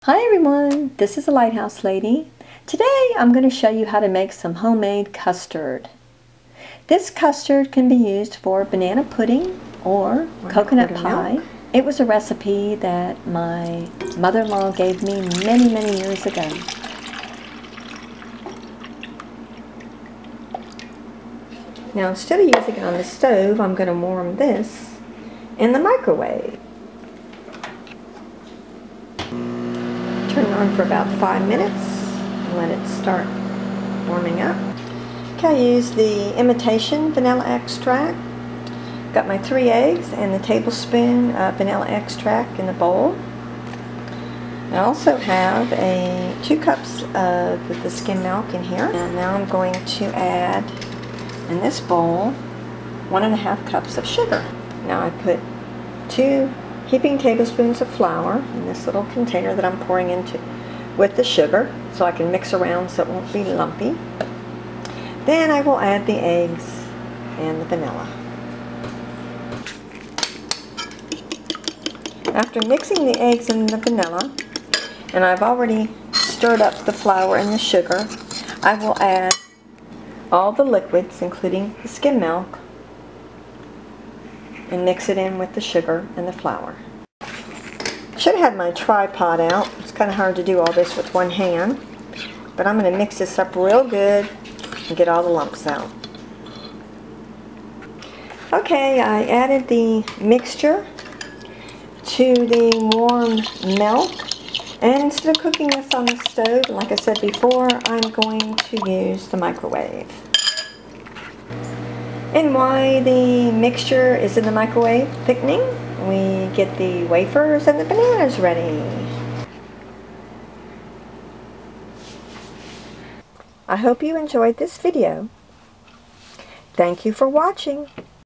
Hi everyone, this is the Lighthouse Lady. Today I'm going to show you how to make some homemade custard. This custard can be used for banana pudding or coconut pie. It was a recipe that my mother-in-law gave me many years ago. Now instead of using it on the stove, I'm going to warm this in the microwave. Turn it on for about 5 minutes and let it start warming up. Okay, I use the imitation vanilla extract. Got my 3 eggs and the tablespoon of vanilla extract in the bowl. I also have 2 cups of the skim milk in here. And now I'm going to add in this bowl 1.5 cups of sugar. Now I put 2 heaping tablespoons of flour in this little container that I'm pouring into with the sugar so I can mix around so it won't be lumpy. Then I will add the eggs and the vanilla. After mixing the eggs and the vanilla, and I've already stirred up the flour and the sugar, I will add all the liquids, including the skim milk, and mix it in with the sugar and the flour. Should have had my tripod out. It's kind of hard to do all this with one hand, but I'm going to mix this up real good and get all the lumps out. Okay, I added the mixture to the warm milk, and instead of cooking this on the stove, like I said before, I'm going to use the microwave. And while the mixture is in the microwave thickening, we get the wafers and the bananas ready. I hope you enjoyed this video. Thank you for watching.